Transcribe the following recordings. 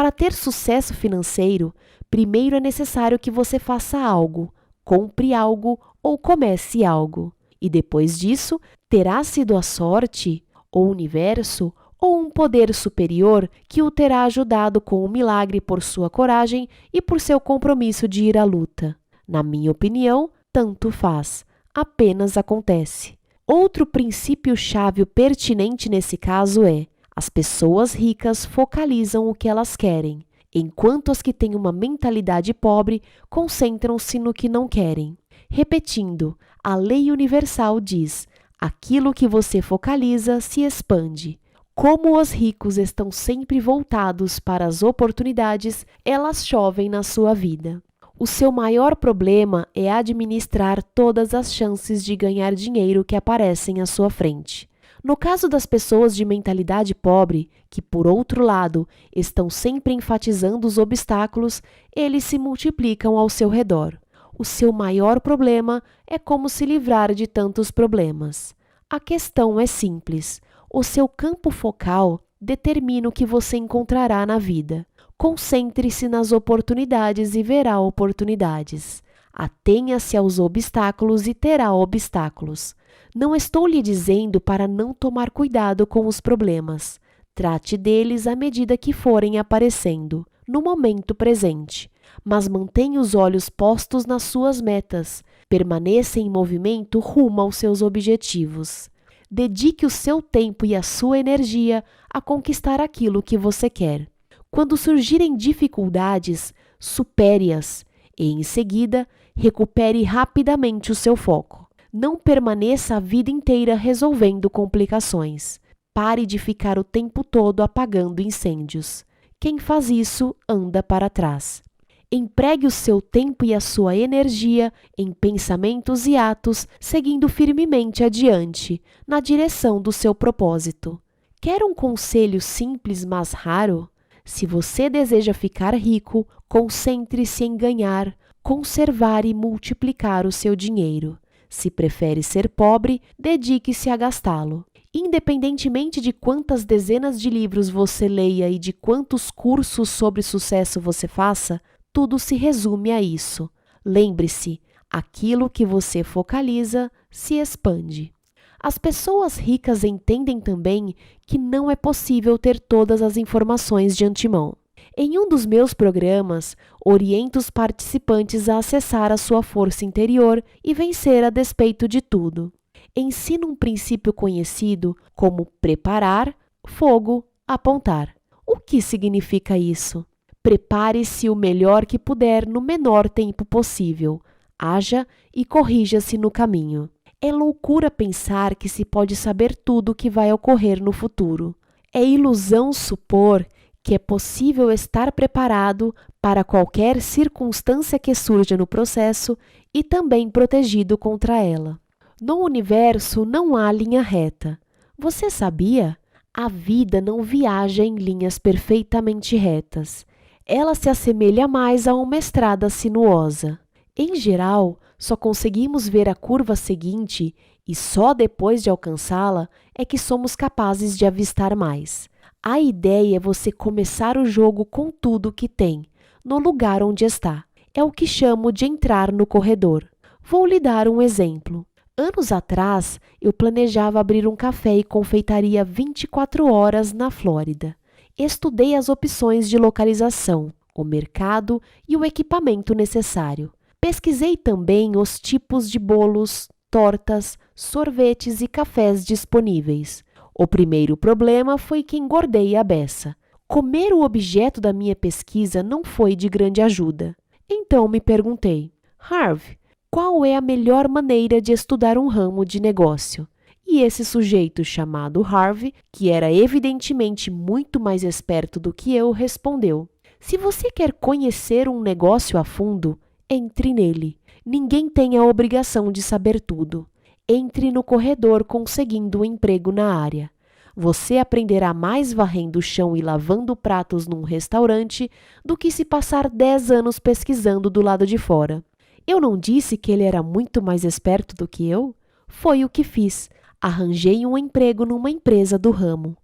Para ter sucesso financeiro, primeiro é necessário que você faça algo, compre algo ou comece algo. E depois disso, terá sido a sorte, o universo ou um poder superior que o terá ajudado com um milagre por sua coragem e por seu compromisso de ir à luta. Na minha opinião, tanto faz, apenas acontece. Outro princípio-chave pertinente nesse caso é: as pessoas ricas focalizam o que elas querem, enquanto as que têm uma mentalidade pobre concentram-se no que não querem. Repetindo, a lei universal diz: aquilo que você focaliza se expande. Como os ricos estão sempre voltados para as oportunidades, elas chovem na sua vida. O seu maior problema é administrar todas as chances de ganhar dinheiro que aparecem à sua frente. No caso das pessoas de mentalidade pobre, que por outro lado estão sempre enfatizando os obstáculos, eles se multiplicam ao seu redor. O seu maior problema é como se livrar de tantos problemas. A questão é simples. O seu campo focal determina o que você encontrará na vida. Concentre-se nas oportunidades e verá oportunidades. Atenha-se aos obstáculos e terá obstáculos. Não estou lhe dizendo para não tomar cuidado com os problemas. Trate deles à medida que forem aparecendo, no momento presente. Mas mantenha os olhos postos nas suas metas. Permaneça em movimento rumo aos seus objetivos. Dedique o seu tempo e a sua energia a conquistar aquilo que você quer. Quando surgirem dificuldades, supere-as e, em seguida, recupere rapidamente o seu foco. Não permaneça a vida inteira resolvendo complicações. Pare de ficar o tempo todo apagando incêndios. Quem faz isso anda para trás. Empregue o seu tempo e a sua energia em pensamentos e atos, seguindo firmemente adiante, na direção do seu propósito. Quer um conselho simples, mas raro? Se você deseja ficar rico, concentre-se em ganhar, conservar e multiplicar o seu dinheiro. Se prefere ser pobre, dedique-se a gastá-lo. Independentemente de quantas dezenas de livros você leia e de quantos cursos sobre sucesso você faça, tudo se resume a isso. Lembre-se, aquilo que você focaliza se expande. As pessoas ricas entendem também que não é possível ter todas as informações de antemão. Em um dos meus programas, oriento os participantes a acessar a sua força interior e vencer a despeito de tudo. Ensino um princípio conhecido como preparar, fogo, apontar. O que significa isso? Prepare-se o melhor que puder no menor tempo possível. Haja e corrija-se no caminho. É loucura pensar que se pode saber tudo o que vai ocorrer no futuro. É ilusão supor que é possível estar preparado para qualquer circunstância que surja no processo e também protegido contra ela. No universo não há linha reta. Você sabia? A vida não viaja em linhas perfeitamente retas. Ela se assemelha mais a uma estrada sinuosa. Em geral, só conseguimos ver a curva seguinte e só depois de alcançá-la é que somos capazes de avistar mais. A ideia é você começar o jogo com tudo que tem, no lugar onde está. É o que chamo de entrar no corredor. Vou lhe dar um exemplo. Anos atrás, eu planejava abrir um café e confeitaria 24 horas na Flórida. Estudei as opções de localização, o mercado e o equipamento necessário. Pesquisei também os tipos de bolos, tortas, sorvetes e cafés disponíveis. O primeiro problema foi que engordei a beça. Comer o objeto da minha pesquisa não foi de grande ajuda. Então me perguntei: Harvey, qual é a melhor maneira de estudar um ramo de negócio? E esse sujeito chamado Harvey, que era evidentemente muito mais esperto do que eu, respondeu: se você quer conhecer um negócio a fundo, entre nele. Ninguém tem a obrigação de saber tudo. Entre no corredor conseguindo um emprego na área. Você aprenderá mais varrendo o chão e lavando pratos num restaurante do que se passar 10 anos pesquisando do lado de fora. Eu não disse que ele era muito mais esperto do que eu? Foi o que fiz. Arranjei um emprego numa empresa do ramo.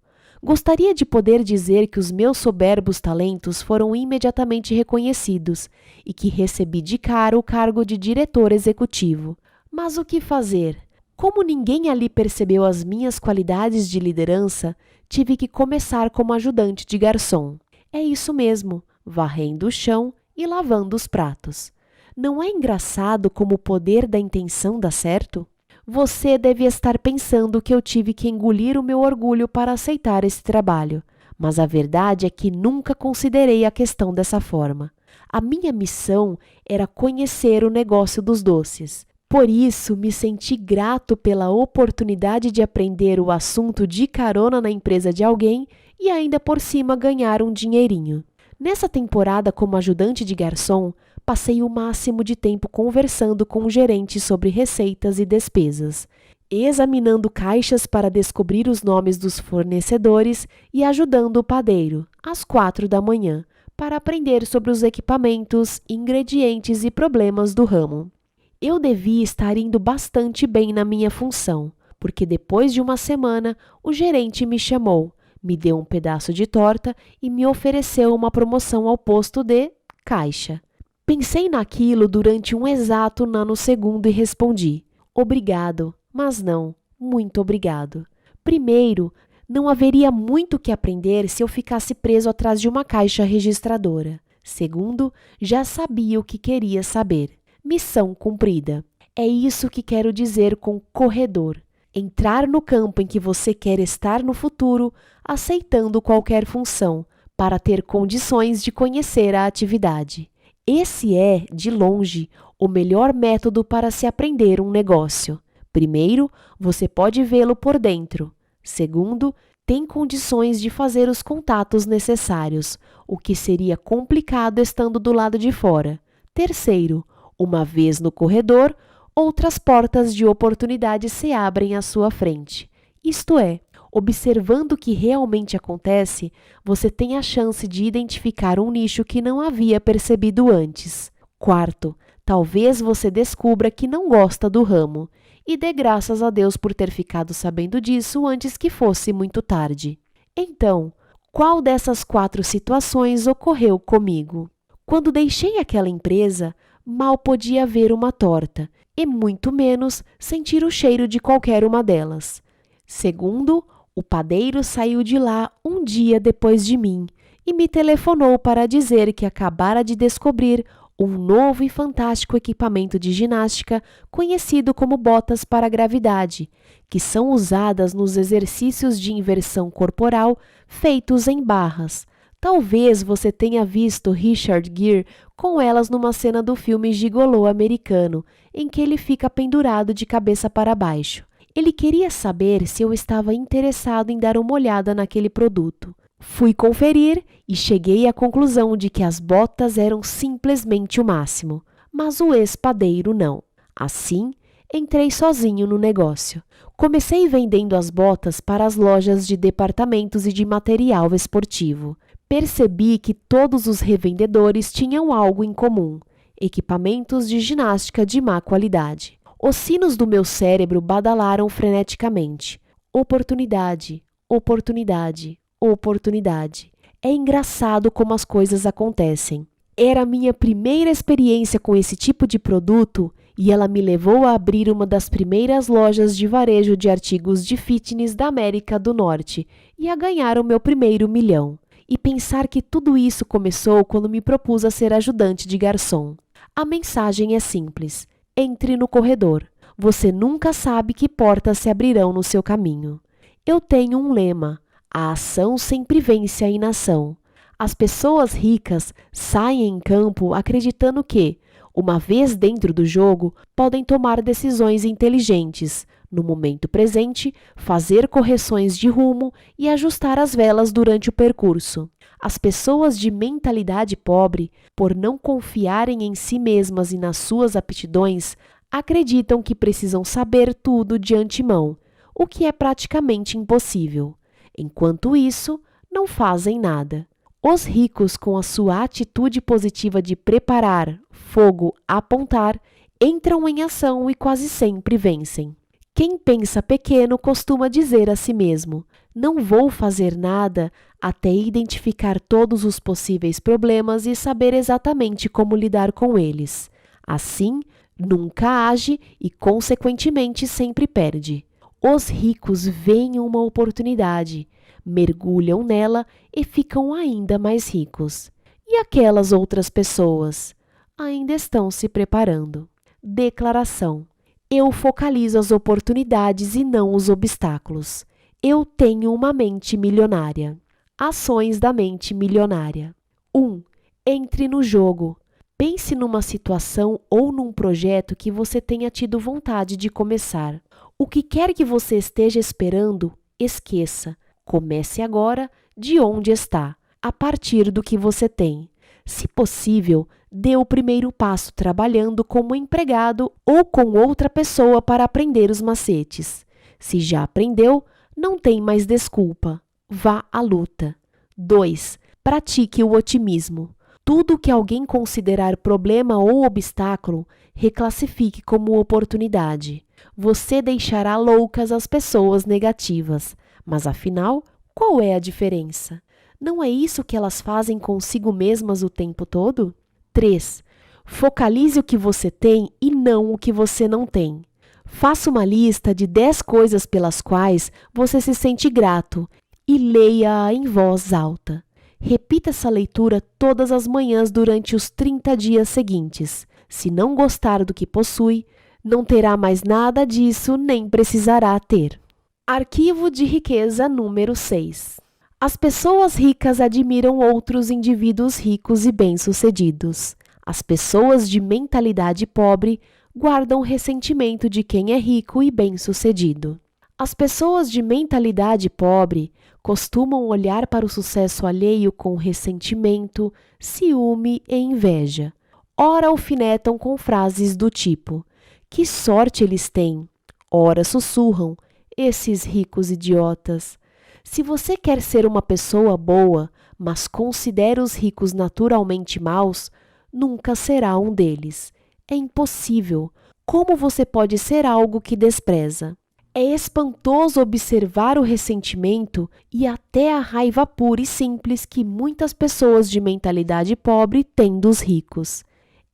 Gostaria de poder dizer que os meus soberbos talentos foram imediatamente reconhecidos e que recebi de cara o cargo de diretor executivo. Mas o que fazer? Como ninguém ali percebeu as minhas qualidades de liderança, tive que começar como ajudante de garçom. É isso mesmo, varrendo o chão e lavando os pratos. Não é engraçado como o poder da intenção dá certo? Você deve estar pensando que eu tive que engolir o meu orgulho para aceitar esse trabalho, mas a verdade é que nunca considerei a questão dessa forma. A minha missão era conhecer o negócio dos doces. Por isso, me senti grato pela oportunidade de aprender o assunto de carona na empresa de alguém e ainda por cima ganhar um dinheirinho. Nessa temporada como ajudante de garçom, passei o máximo de tempo conversando com o gerente sobre receitas e despesas, examinando caixas para descobrir os nomes dos fornecedores e ajudando o padeiro, às 4 da manhã, para aprender sobre os equipamentos, ingredientes e problemas do ramo. Eu devia estar indo bastante bem na minha função, porque depois de uma semana, o gerente me chamou, me deu um pedaço de torta e me ofereceu uma promoção ao posto de caixa. Pensei naquilo durante um exato nanosegundo e respondi: obrigado, mas não, muito obrigado. Primeiro, não haveria muito o que aprender se eu ficasse preso atrás de uma caixa registradora. Segundo, já sabia o que queria saber. Missão cumprida. É isso que quero dizer com corredor. Entrar no campo em que você quer estar no futuro, aceitando qualquer função, para ter condições de conhecer a atividade. Esse é, de longe, o melhor método para se aprender um negócio. Primeiro, você pode vê-lo por dentro. Segundo, tem condições de fazer os contatos necessários, o que seria complicado estando do lado de fora. Terceiro, uma vez no corredor, outras portas de oportunidade se abrem à sua frente. Isto é, observando o que realmente acontece, você tem a chance de identificar um nicho que não havia percebido antes. Quarto, talvez você descubra que não gosta do ramo e dê graças a Deus por ter ficado sabendo disso antes que fosse muito tarde. Então, qual dessas 4 situações ocorreu comigo? Quando deixei aquela empresa, mal podia ver uma torta e muito menos sentir o cheiro de qualquer uma delas. Segundo, o padeiro saiu de lá um dia depois de mim e me telefonou para dizer que acabara de descobrir um novo e fantástico equipamento de ginástica conhecido como botas para gravidade, que são usadas nos exercícios de inversão corporal feitos em barras. Talvez você tenha visto Richard Gere com elas numa cena do filme Gigolô americano, em que ele fica pendurado de cabeça para baixo. Ele queria saber se eu estava interessado em dar uma olhada naquele produto. Fui conferir e cheguei à conclusão de que as botas eram simplesmente o máximo, mas o ex-padeiro não. Assim, entrei sozinho no negócio. Comecei vendendo as botas para as lojas de departamentos e de material esportivo. Percebi que todos os revendedores tinham algo em comum: equipamentos de ginástica de má qualidade. Os sinos do meu cérebro badalaram freneticamente. Oportunidade, oportunidade, oportunidade. É engraçado como as coisas acontecem. Era a minha primeira experiência com esse tipo de produto e ela me levou a abrir uma das primeiras lojas de varejo de artigos de fitness da América do Norte e a ganhar o meu primeiro milhão. E pensar que tudo isso começou quando me propus a ser ajudante de garçom. A mensagem é simples: entre no corredor. Você nunca sabe que portas se abrirão no seu caminho. Eu tenho um lema: a ação sempre vence a inação. As pessoas ricas saem em campo acreditando que, uma vez dentro do jogo, podem tomar decisões inteligentes, no momento presente, fazer correções de rumo e ajustar as velas durante o percurso. As pessoas de mentalidade pobre, por não confiarem em si mesmas e nas suas aptidões, acreditam que precisam saber tudo de antemão, o que é praticamente impossível. Enquanto isso, não fazem nada. Os ricos, com a sua atitude positiva de preparar, fogo, apontar, entram em ação e quase sempre vencem. Quem pensa pequeno costuma dizer a si mesmo: Não vou fazer nada até identificar todos os possíveis problemas e saber exatamente como lidar com eles. Assim, nunca age e, consequentemente, sempre perde. Os ricos veem uma oportunidade, mergulham nela e ficam ainda mais ricos. E aquelas outras pessoas? Ainda estão se preparando. Declaração: eu focalizo as oportunidades e não os obstáculos. Eu tenho uma mente milionária. Ações da mente milionária. 1. Entre no jogo. Pense numa situação ou num projeto que você tenha tido vontade de começar. O que quer que você esteja esperando, esqueça. Comece agora de onde está, a partir do que você tem. Se possível, dê o primeiro passo trabalhando como empregado ou com outra pessoa para aprender os macetes. Se já aprendeu, não tem mais desculpa. Vá à luta. 2. Pratique o otimismo. Tudo que alguém considerar problema ou obstáculo, reclassifique como oportunidade. Você deixará loucas as pessoas negativas, mas afinal, qual é a diferença? Não é isso que elas fazem consigo mesmas o tempo todo? 3. Focalize o que você tem e não o que você não tem. Faça uma lista de 10 coisas pelas quais você se sente grato e leia-a em voz alta. Repita essa leitura todas as manhãs durante os 30 dias seguintes. Se não gostar do que possui, não terá mais nada disso nem precisará ter. Arquivo de riqueza número 6. As pessoas ricas admiram outros indivíduos ricos e bem-sucedidos. As pessoas de mentalidade pobre guardam ressentimento de quem é rico e bem-sucedido. As pessoas de mentalidade pobre costumam olhar para o sucesso alheio com ressentimento, ciúme e inveja. Ora alfinetam com frases do tipo: que sorte eles têm! Ora sussurram: esses ricos idiotas! Se você quer ser uma pessoa boa, mas considera os ricos naturalmente maus, nunca será um deles. É impossível. Como você pode ser algo que despreza? É espantoso observar o ressentimento e até a raiva pura e simples que muitas pessoas de mentalidade pobre têm dos ricos.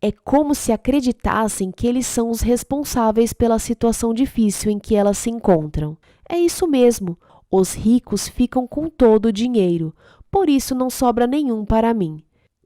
É como se acreditassem que eles são os responsáveis pela situação difícil em que elas se encontram. É isso mesmo. Os ricos ficam com todo o dinheiro, por isso não sobra nenhum para mim.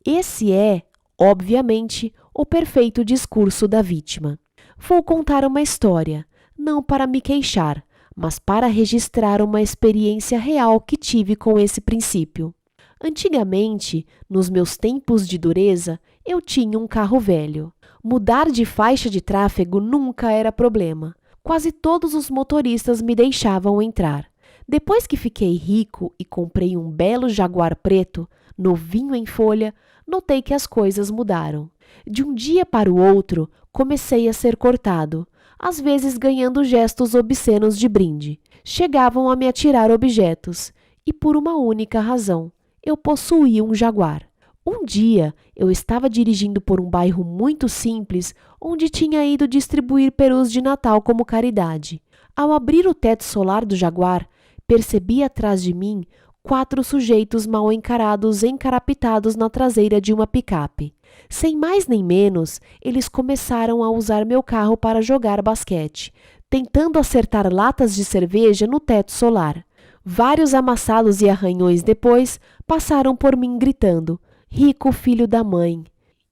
Esse é, obviamente, o perfeito discurso da vítima. Vou contar uma história, não para me queixar, mas para registrar uma experiência real que tive com esse princípio. Antigamente, nos meus tempos de dureza, eu tinha um carro velho. Mudar de faixa de tráfego nunca era problema. Quase todos os motoristas me deixavam entrar. Depois que fiquei rico e comprei um belo Jaguar preto, novinho em folha, notei que as coisas mudaram. De um dia para o outro, comecei a ser cortado, às vezes ganhando gestos obscenos de brinde. Chegavam a me atirar objetos, e por uma única razão: eu possuía um Jaguar. Um dia, eu estava dirigindo por um bairro muito simples, onde tinha ido distribuir perus de Natal como caridade. Ao abrir o teto solar do Jaguar, percebi atrás de mim 4 sujeitos mal encarados encarapitados na traseira de uma picape. Sem mais nem menos, eles começaram a usar meu carro para jogar basquete, tentando acertar latas de cerveja no teto solar. Vários amassados e arranhões depois, passaram por mim gritando: rico filho da mãe.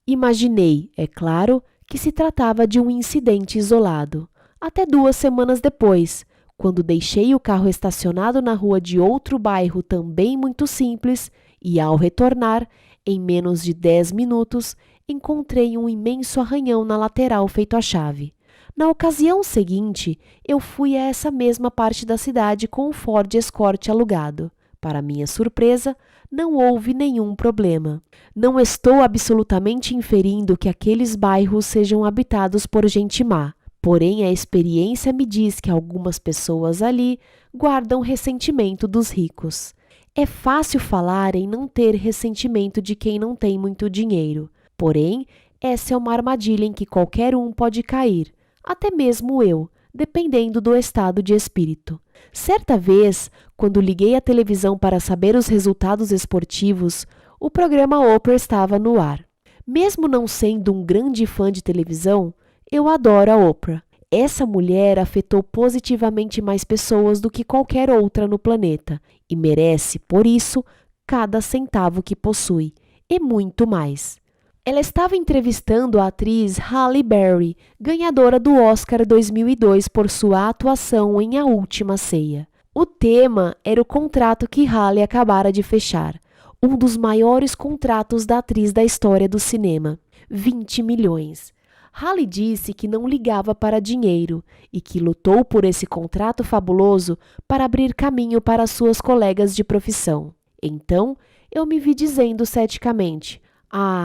Imaginei, é claro, que se tratava de um incidente isolado. Até 2 semanas depois, quando deixei o carro estacionado na rua de outro bairro também muito simples, e ao retornar, em menos de 10 minutos, encontrei um imenso arranhão na lateral feito à chave. Na ocasião seguinte, eu fui a essa mesma parte da cidade com um Ford Escort alugado. Para minha surpresa, não houve nenhum problema. Não estou absolutamente inferindo que aqueles bairros sejam habitados por gente má. Porém, a experiência me diz que algumas pessoas ali guardam ressentimento dos ricos. É fácil falar em não ter ressentimento de quem não tem muito dinheiro. Porém, essa é uma armadilha em que qualquer um pode cair, até mesmo eu, dependendo do estado de espírito. Certa vez, quando liguei a televisão para saber os resultados esportivos, o programa Oprah estava no ar. Mesmo não sendo um grande fã de televisão, eu adoro a Oprah. Essa mulher afetou positivamente mais pessoas do que qualquer outra no planeta e merece, por isso, cada centavo que possui, e muito mais. Ela estava entrevistando a atriz Halle Berry, ganhadora do Oscar 2002 por sua atuação em A Última Ceia. O tema era o contrato que Halle acabara de fechar, um dos maiores contratos da atriz da história do cinema, 20 milhões. Halle disse que não ligava para dinheiro e que lutou por esse contrato fabuloso para abrir caminho para suas colegas de profissão. Então, eu me vi dizendo ceticamente: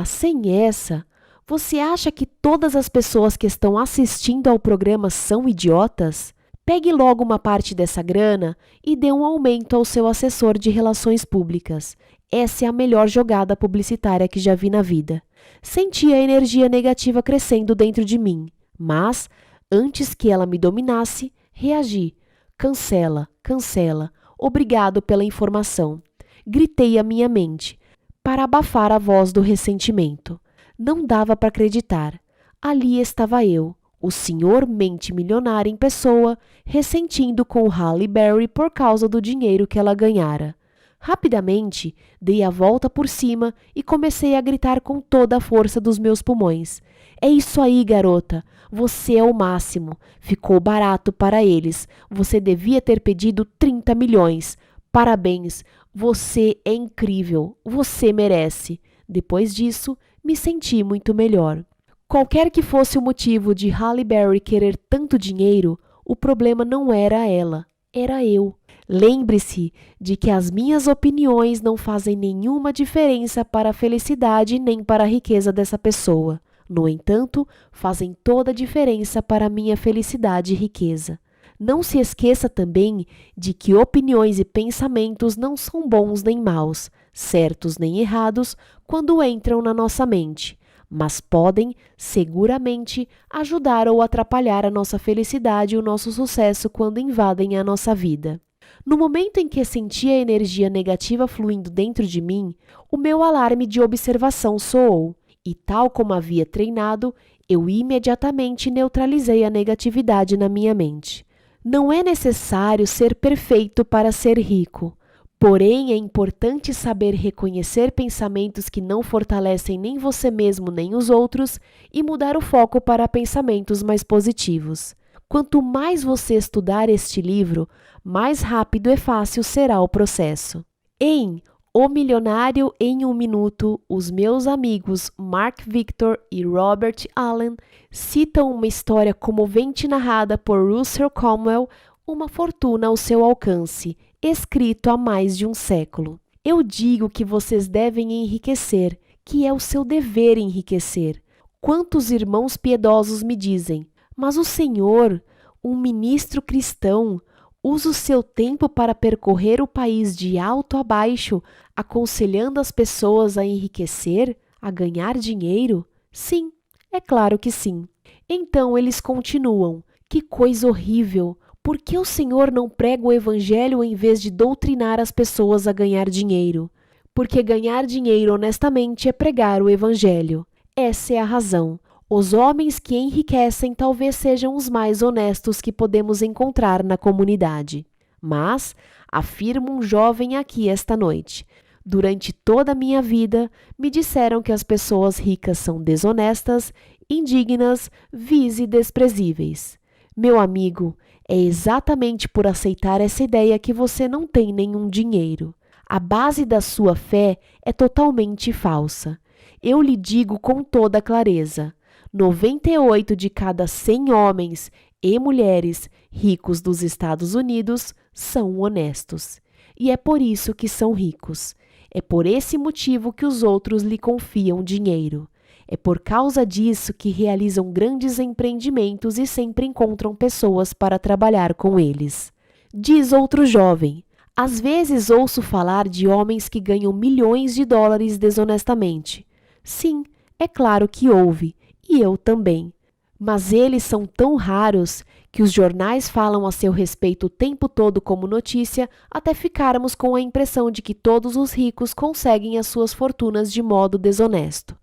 sem essa, você acha que todas as pessoas que estão assistindo ao programa são idiotas? Pegue logo uma parte dessa grana e dê um aumento ao seu assessor de relações públicas. Essa é a melhor jogada publicitária que já vi na vida. Senti a energia negativa crescendo dentro de mim, mas, antes que ela me dominasse, reagi. Cancela, cancela. Obrigado pela informação. Gritei à minha mente, para abafar a voz do ressentimento. Não dava para acreditar. Ali estava eu, o senhor mente milionária em pessoa, ressentindo com Halle Berry por causa do dinheiro que ela ganhara. Rapidamente, dei a volta por cima e comecei a gritar com toda a força dos meus pulmões. É isso aí, garota. Você é o máximo. Ficou barato para eles. Você devia ter pedido 30 milhões. Parabéns. Você é incrível. Você merece. Depois disso, me senti muito melhor. Qualquer que fosse o motivo de Halle Berry querer tanto dinheiro, o problema não era ela, era eu. Lembre-se de que as minhas opiniões não fazem nenhuma diferença para a felicidade nem para a riqueza dessa pessoa. No entanto, fazem toda a diferença para a minha felicidade e riqueza. Não se esqueça também de que opiniões e pensamentos não são bons nem maus, certos nem errados, quando entram na nossa mente, mas podem, seguramente, ajudar ou atrapalhar a nossa felicidade e o nosso sucesso quando invadem a nossa vida. No momento em que senti a energia negativa fluindo dentro de mim, o meu alarme de observação soou, e tal como havia treinado, eu imediatamente neutralizei a negatividade na minha mente. Não é necessário ser perfeito para ser rico. Porém, é importante saber reconhecer pensamentos que não fortalecem nem você mesmo nem os outros e mudar o foco para pensamentos mais positivos. Quanto mais você estudar este livro, mais rápido e fácil será o processo. Em O Milionário em um Minuto, os meus amigos Mark Victor e Robert Allen citam uma história comovente narrada por Russell Cromwell, Uma Fortuna ao Seu Alcance, escrito há mais de um século. Eu digo que vocês devem enriquecer, que é o seu dever enriquecer. Quantos irmãos piedosos me dizem: mas o Senhor, um ministro cristão, usa o seu tempo para percorrer o país de alto a baixo, aconselhando as pessoas a enriquecer, a ganhar dinheiro? Sim, é claro que sim. Então eles continuam: que coisa horrível! Por que o Senhor não prega o Evangelho em vez de doutrinar as pessoas a ganhar dinheiro? Porque ganhar dinheiro honestamente é pregar o Evangelho. Essa é a razão. Os homens que enriquecem talvez sejam os mais honestos que podemos encontrar na comunidade. Mas, afirma um jovem aqui esta noite, durante toda a minha vida, me disseram que as pessoas ricas são desonestas, indignas, vis e desprezíveis. Meu amigo, é exatamente por aceitar essa ideia que você não tem nenhum dinheiro. A base da sua fé é totalmente falsa. Eu lhe digo com toda clareza: 98 de cada 100 homens e mulheres ricos dos Estados Unidos são honestos. E é por isso que são ricos. É por esse motivo que os outros lhe confiam dinheiro. É por causa disso que realizam grandes empreendimentos e sempre encontram pessoas para trabalhar com eles. Diz outro jovem: às vezes ouço falar de homens que ganham milhões de dólares desonestamente. Sim, é claro que houve, e eu também. Mas eles são tão raros que os jornais falam a seu respeito o tempo todo como notícia, até ficarmos com a impressão de que todos os ricos conseguem as suas fortunas de modo desonesto.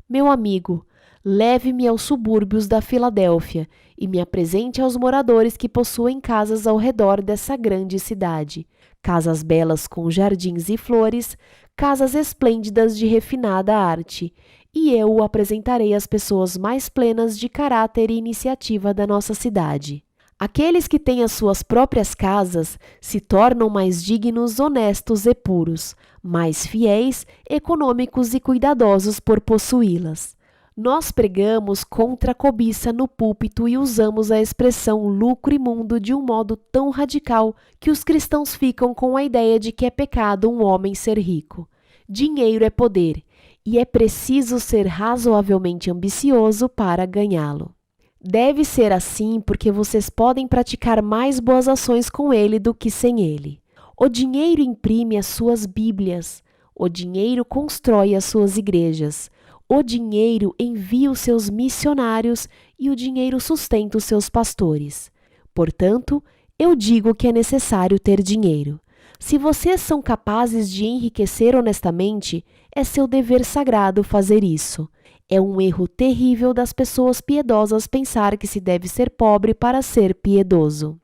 Meu amigo, leve-me aos subúrbios da Filadélfia e me apresente aos moradores que possuem casas ao redor dessa grande cidade. Casas belas com jardins e flores, casas esplêndidas de refinada arte, e eu o apresentarei às pessoas mais plenas de caráter e iniciativa da nossa cidade. Aqueles que têm as suas próprias casas se tornam mais dignos, honestos e puros, mais fiéis, econômicos e cuidadosos por possuí-las. Nós pregamos contra a cobiça no púlpito e usamos a expressão lucro imundo de um modo tão radical que os cristãos ficam com a ideia de que é pecado um homem ser rico. Dinheiro é poder, e é preciso ser razoavelmente ambicioso para ganhá-lo. Deve ser assim porque vocês podem praticar mais boas ações com ele do que sem ele. O dinheiro imprime as suas Bíblias, o dinheiro constrói as suas igrejas, o dinheiro envia os seus missionários e o dinheiro sustenta os seus pastores. Portanto, eu digo que é necessário ter dinheiro. Se vocês são capazes de enriquecer honestamente, é seu dever sagrado fazer isso. É um erro terrível das pessoas piedosas pensar que se deve ser pobre para ser piedoso.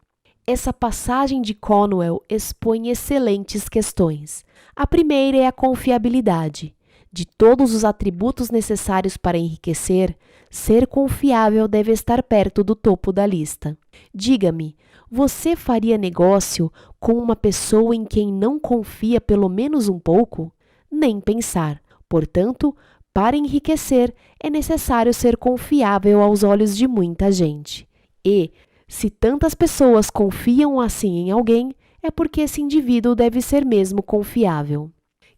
Essa passagem de Conwell expõe excelentes questões. A primeira é a confiabilidade. De todos os atributos necessários para enriquecer, ser confiável deve estar perto do topo da lista. Diga-me, você faria negócio com uma pessoa em quem não confia pelo menos um pouco? Nem pensar. Portanto, para enriquecer, é necessário ser confiável aos olhos de muita gente. E, se tantas pessoas confiam assim em alguém, é porque esse indivíduo deve ser mesmo confiável.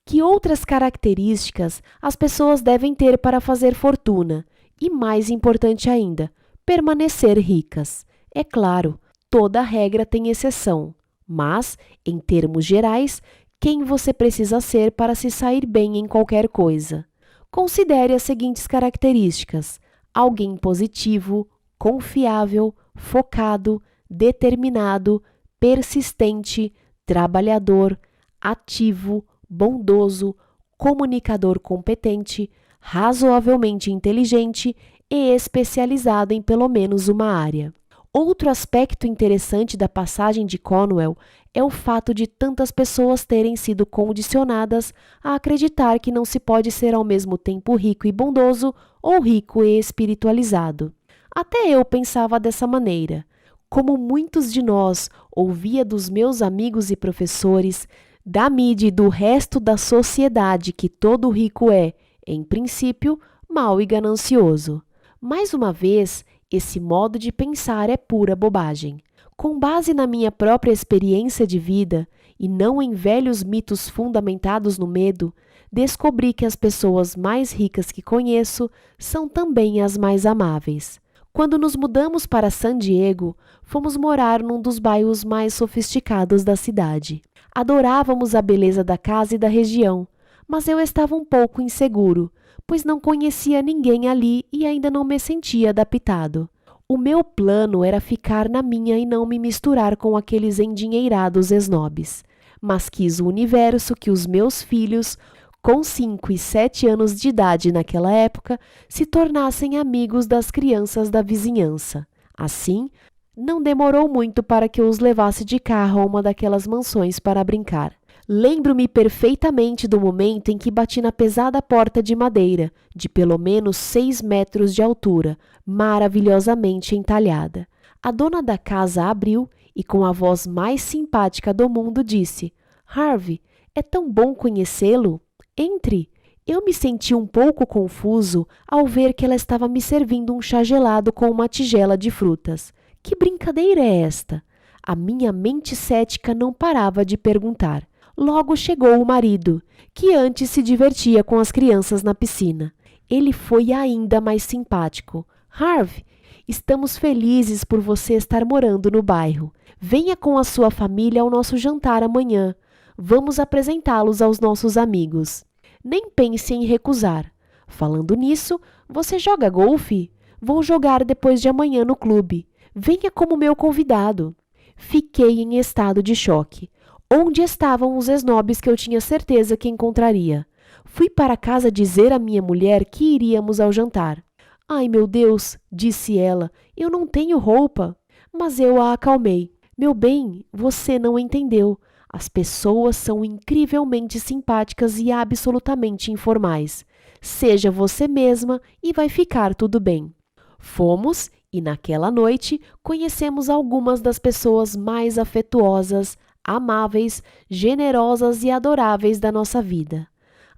Que outras características as pessoas devem ter para fazer fortuna? E mais importante ainda, permanecer ricas. É claro, toda regra tem exceção, mas, em termos gerais, quem você precisa ser para se sair bem em qualquer coisa? Considere as seguintes características: alguém positivo, confiável, focado, determinado, persistente, trabalhador, ativo, bondoso, comunicador competente, razoavelmente inteligente e especializado em pelo menos uma área. Outro aspecto interessante da passagem de Conwell é o fato de tantas pessoas terem sido condicionadas a acreditar que não se pode ser ao mesmo tempo rico e bondoso ou rico e espiritualizado. Até eu pensava dessa maneira. Como muitos de nós ouvia dos meus amigos e professores, da mídia e do resto da sociedade que todo rico é, em princípio, mau e ganancioso. Mais uma vez, esse modo de pensar é pura bobagem. Com base na minha própria experiência de vida, e não em velhos mitos fundamentados no medo, descobri que as pessoas mais ricas que conheço são também as mais amáveis. Quando nos mudamos para San Diego, fomos morar num dos bairros mais sofisticados da cidade. Adorávamos a beleza da casa e da região, mas eu estava um pouco inseguro, pois não conhecia ninguém ali e ainda não me sentia adaptado. O meu plano era ficar na minha e não me misturar com aqueles endinheirados snobs, mas quis o universo que os meus filhos, com 5 e 7 anos de idade naquela época, se tornassem amigos das crianças da vizinhança. Assim, não demorou muito para que eu os levasse de carro a uma daquelas mansões para brincar. Lembro-me perfeitamente do momento em que bati na pesada porta de madeira, de pelo menos 6 metros de altura, maravilhosamente entalhada. A dona da casa abriu e, com a voz mais simpática do mundo, disse: "Harvey, é tão bom conhecê-lo. Entre." Eu me senti um pouco confuso ao ver que ela estava me servindo um chá gelado com uma tigela de frutas. Que brincadeira é esta? A minha mente cética não parava de perguntar. Logo chegou o marido, que antes se divertia com as crianças na piscina. Ele foi ainda mais simpático. "Harvey, estamos felizes por você estar morando no bairro. Venha com a sua família ao nosso jantar amanhã. Vamos apresentá-los aos nossos amigos. Nem pense em recusar. Falando nisso, você joga golfe? Vou jogar depois de amanhã no clube. Venha como meu convidado. Fiquei em estado de choque. Onde estavam os esnobres que eu tinha certeza que encontraria? Fui para casa dizer à minha mulher que iríamos ao jantar. Ai, meu Deus, disse ela, eu não tenho roupa. Mas eu a acalmei. Meu bem, você não entendeu. As pessoas são incrivelmente simpáticas e absolutamente informais. Seja você mesma e vai ficar tudo bem. Fomos e naquela noite conhecemos algumas das pessoas mais afetuosas, amáveis, generosas e adoráveis da nossa vida.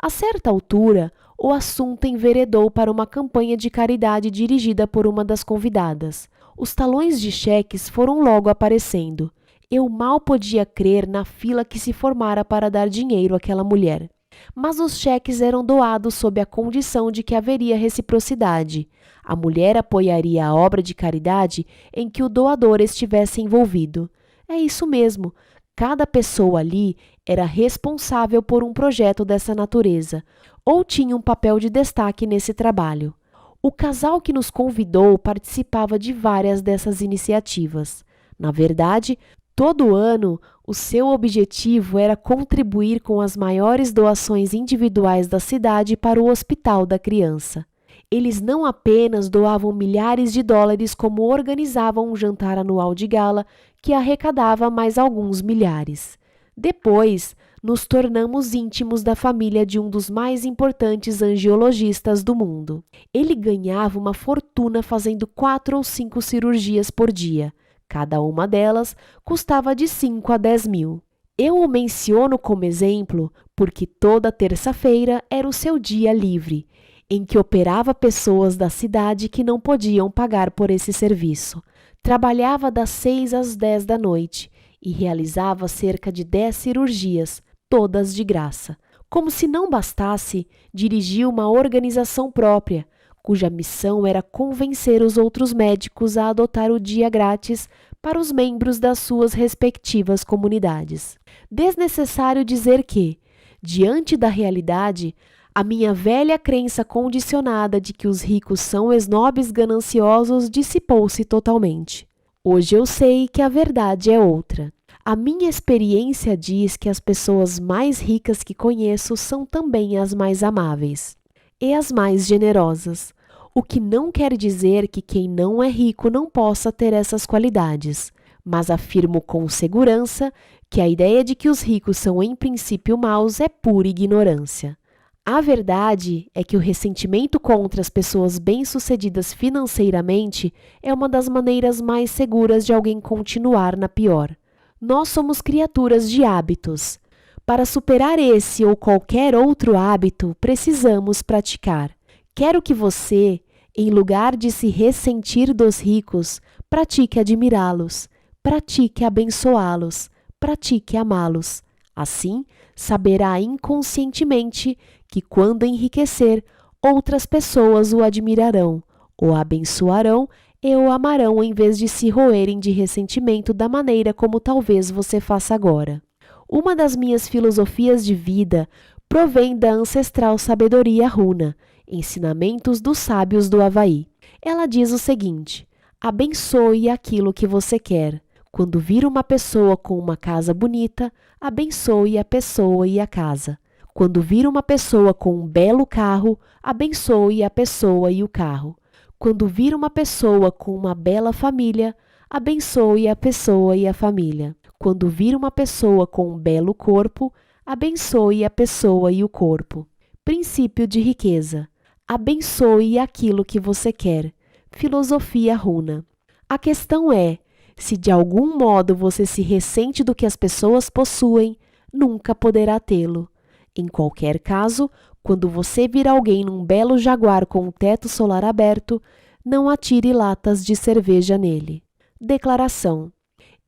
A certa altura, o assunto enveredou para uma campanha de caridade dirigida por uma das convidadas. Os talões de cheques foram logo aparecendo. Eu mal podia crer na fila que se formara para dar dinheiro àquela mulher. Mas os cheques eram doados sob a condição de que haveria reciprocidade. A mulher apoiaria a obra de caridade em que o doador estivesse envolvido. É isso mesmo. Cada pessoa ali era responsável por um projeto dessa natureza, ou tinha um papel de destaque nesse trabalho. O casal que nos convidou participava de várias dessas iniciativas. Na verdade, todo ano, o seu objetivo era contribuir com as maiores doações individuais da cidade para o Hospital da Criança. Eles não apenas doavam milhares de dólares, como organizavam um jantar anual de gala que arrecadava mais alguns milhares. Depois, nos tornamos íntimos da família de um dos mais importantes angiologistas do mundo. Ele ganhava uma fortuna fazendo 4 ou 5 cirurgias por dia. Cada uma delas custava de 5 a 10 mil. Eu o menciono como exemplo porque toda terça-feira era o seu dia livre, em que operava pessoas da cidade que não podiam pagar por esse serviço. Trabalhava das 6 às 10 da noite e realizava cerca de 10 cirurgias, todas de graça. Como se não bastasse, dirigia uma organização própria, cuja missão era convencer os outros médicos a adotar o dia grátis para os membros das suas respectivas comunidades. Desnecessário dizer que, diante da realidade, a minha velha crença condicionada de que os ricos são esnobres gananciosos dissipou-se totalmente. Hoje eu sei que a verdade é outra. A minha experiência diz que as pessoas mais ricas que conheço são também as mais amáveis e as mais generosas, o que não quer dizer que quem não é rico não possa ter essas qualidades, mas afirmo com segurança que a ideia de que os ricos são em princípio maus é pura ignorância. A verdade é que o ressentimento contra as pessoas bem-sucedidas financeiramente é uma das maneiras mais seguras de alguém continuar na pior. Nós somos criaturas de hábitos. Para superar esse ou qualquer outro hábito, precisamos praticar. Quero que você, em lugar de se ressentir dos ricos, pratique admirá-los, pratique abençoá-los, pratique amá-los. Assim, saberá inconscientemente que, quando enriquecer, outras pessoas o admirarão, o abençoarão e o amarão em vez de se roerem de ressentimento da maneira como talvez você faça agora. Uma das minhas filosofias de vida provém da ancestral sabedoria runa, Ensinamentos dos Sábios do Havaí. Ela diz o seguinte: abençoe aquilo que você quer. Quando vir uma pessoa com uma casa bonita, abençoe a pessoa e a casa. Quando vir uma pessoa com um belo carro, abençoe a pessoa e o carro. Quando vir uma pessoa com uma bela família, abençoe a pessoa e a família. Quando vir uma pessoa com um belo corpo, abençoe a pessoa e o corpo. Princípio de riqueza. Abençoe aquilo que você quer. Filosofia runa. A questão é, se de algum modo você se ressente do que as pessoas possuem, nunca poderá tê-lo. Em qualquer caso, quando você vir alguém num belo jaguar com um teto solar aberto, não atire latas de cerveja nele. Declaração: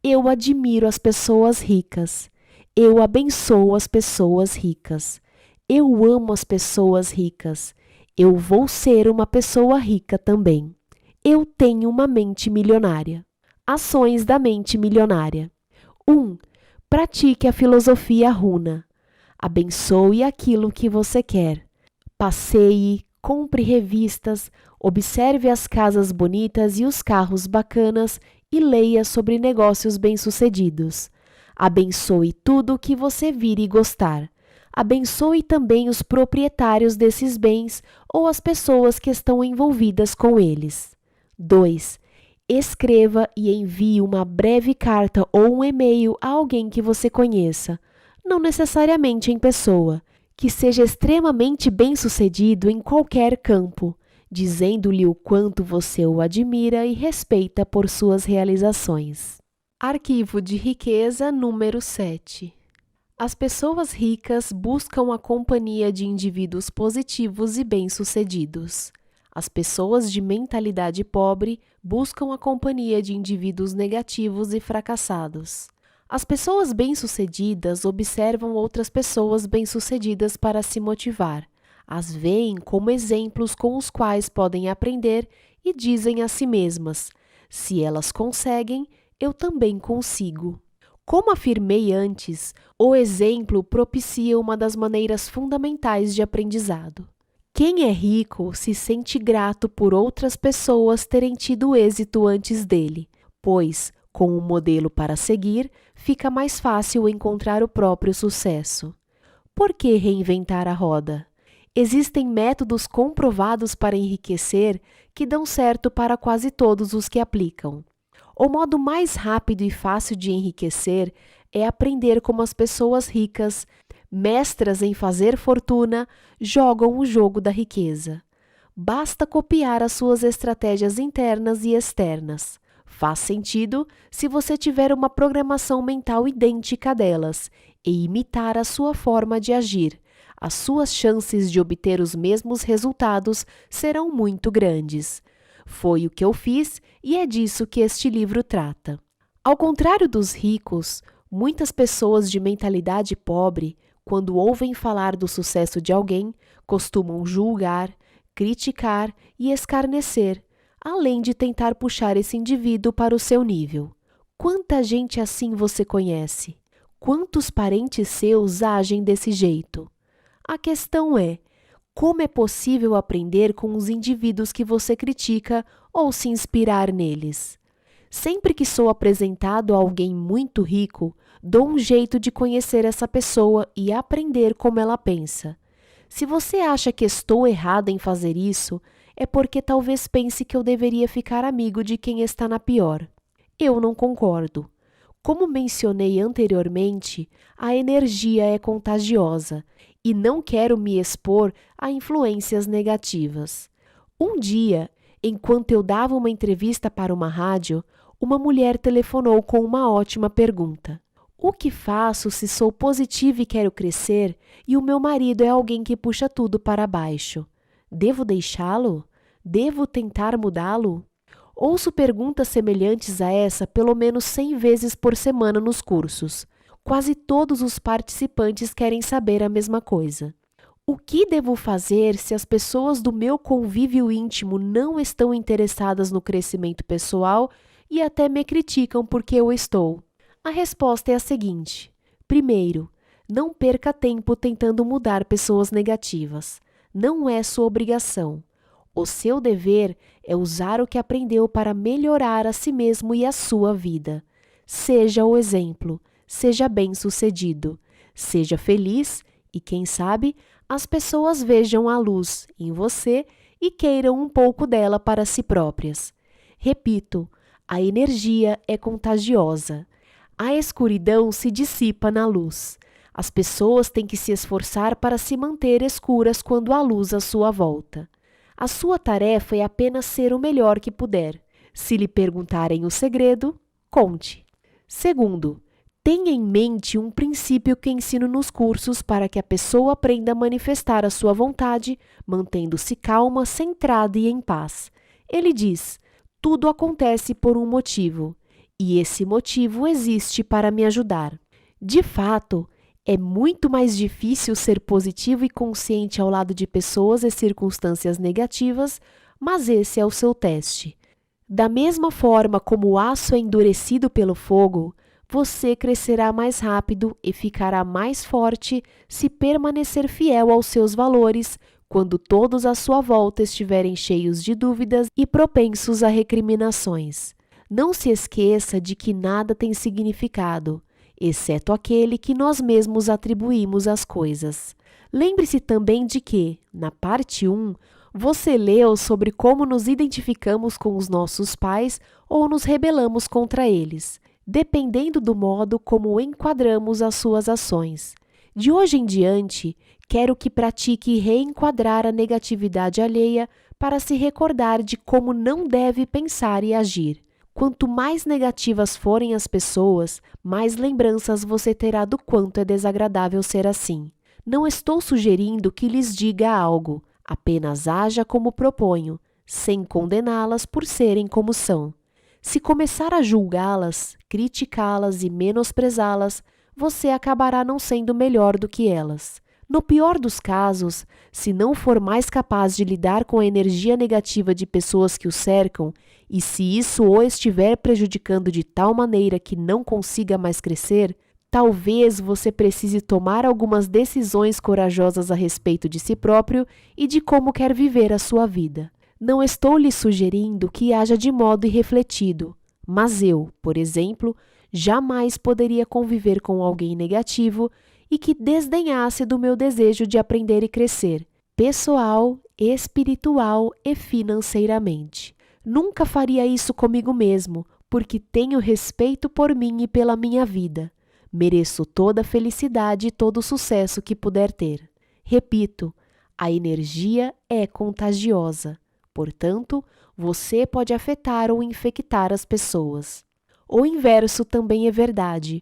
eu admiro as pessoas ricas. Eu abençoo as pessoas ricas. Eu amo as pessoas ricas. Eu vou ser uma pessoa rica também. Eu tenho uma mente milionária. Ações da mente milionária. 1. Pratique a filosofia runa. Abençoe aquilo que você quer. Passeie, compre revistas, observe as casas bonitas e os carros bacanas e leia sobre negócios bem-sucedidos. Abençoe tudo o que você vir e gostar. Abençoe também os proprietários desses bens ou as pessoas que estão envolvidas com eles. 2. Escreva e envie uma breve carta ou um e-mail a alguém que você conheça, não necessariamente em pessoa, que seja extremamente bem-sucedido em qualquer campo, dizendo-lhe o quanto você o admira e respeita por suas realizações. Arquivo de riqueza número 7. As pessoas ricas buscam a companhia de indivíduos positivos e bem-sucedidos. As pessoas de mentalidade pobre buscam a companhia de indivíduos negativos e fracassados. As pessoas bem-sucedidas observam outras pessoas bem-sucedidas para se motivar. As veem como exemplos com os quais podem aprender e dizem a si mesmas: se elas conseguem, eu também consigo. Como afirmei antes, o exemplo propicia uma das maneiras fundamentais de aprendizado. Quem é rico se sente grato por outras pessoas terem tido êxito antes dele, pois, com um modelo para seguir, fica mais fácil encontrar o próprio sucesso. Por que reinventar a roda? Existem métodos comprovados para enriquecer que dão certo para quase todos os que aplicam. O modo mais rápido e fácil de enriquecer é aprender como as pessoas ricas, mestras em fazer fortuna, jogam o jogo da riqueza. Basta copiar as suas estratégias internas e externas. Faz sentido se você tiver uma programação mental idêntica delas e imitar a sua forma de agir. As suas chances de obter os mesmos resultados serão muito grandes. Foi o que eu fiz e é disso que este livro trata. Ao contrário dos ricos, muitas pessoas de mentalidade pobre, quando ouvem falar do sucesso de alguém, costumam julgar, criticar e escarnecer, além de tentar puxar esse indivíduo para o seu nível. Quanta gente assim você conhece? Quantos parentes seus agem desse jeito? A questão é: como é possível aprender com os indivíduos que você critica ou se inspirar neles? Sempre que sou apresentado a alguém muito rico, dou um jeito de conhecer essa pessoa e aprender como ela pensa. Se você acha que estou errada em fazer isso, é porque talvez pense que eu deveria ficar amigo de quem está na pior. Eu não concordo. Como mencionei anteriormente, a energia é contagiosa e não quero me expor a influências negativas. Um dia, enquanto eu dava uma entrevista para uma rádio, uma mulher telefonou com uma ótima pergunta. O que faço se sou positiva e quero crescer e o meu marido é alguém que puxa tudo para baixo? Devo deixá-lo? Devo tentar mudá-lo? Ouço perguntas semelhantes a essa pelo menos 100 vezes por semana nos cursos. Quase todos os participantes querem saber a mesma coisa. O que devo fazer se as pessoas do meu convívio íntimo não estão interessadas no crescimento pessoal e até me criticam porque eu estou? A resposta é a seguinte: primeiro, não perca tempo tentando mudar pessoas negativas. Não é sua obrigação. O seu dever é usar o que aprendeu para melhorar a si mesmo e a sua vida. Seja o exemplo, seja bem-sucedido, seja feliz e, quem sabe, as pessoas vejam a luz em você e queiram um pouco dela para si próprias. Repito, a energia é contagiosa. A escuridão se dissipa na luz. As pessoas têm que se esforçar para se manter escuras quando há luz à sua volta. A sua tarefa é apenas ser o melhor que puder. Se lhe perguntarem o segredo, conte. Segundo, tenha em mente um princípio que ensino nos cursos para que a pessoa aprenda a manifestar a sua vontade, mantendo-se calma, centrada e em paz. Ele diz: tudo acontece por um motivo, e esse motivo existe para me ajudar. De fato, é muito mais difícil ser positivo e consciente ao lado de pessoas e circunstâncias negativas, mas esse é o seu teste. Da mesma forma como o aço é endurecido pelo fogo, você crescerá mais rápido e ficará mais forte se permanecer fiel aos seus valores quando todos à sua volta estiverem cheios de dúvidas e propensos a recriminações. Não se esqueça de que nada tem significado, exceto aquele que nós mesmos atribuímos às coisas. Lembre-se também de que, na parte 1, você leu sobre como nos identificamos com os nossos pais ou nos rebelamos contra eles, dependendo do modo como enquadramos as suas ações. De hoje em diante, quero que pratique reenquadrar a negatividade alheia para se recordar de como não deve pensar e agir. Quanto mais negativas forem as pessoas, mais lembranças você terá do quanto é desagradável ser assim. Não estou sugerindo que lhes diga algo, apenas haja como proponho, sem condená-las por serem como são. Se começar a julgá-las, criticá-las e menosprezá-las, você acabará não sendo melhor do que elas. No pior dos casos, se não for mais capaz de lidar com a energia negativa de pessoas que o cercam, e se isso o estiver prejudicando de tal maneira que não consiga mais crescer, talvez você precise tomar algumas decisões corajosas a respeito de si próprio e de como quer viver a sua vida. Não estou lhe sugerindo que haja de modo irrefletido, mas eu, por exemplo, jamais poderia conviver com alguém negativo e que desdenhasse do meu desejo de aprender e crescer, pessoal, espiritual e financeiramente. Nunca faria isso comigo mesmo, porque tenho respeito por mim e pela minha vida. Mereço toda a felicidade e todo o sucesso que puder ter. Repito, a energia é contagiosa. Portanto, você pode afetar ou infectar as pessoas. O inverso também é verdade.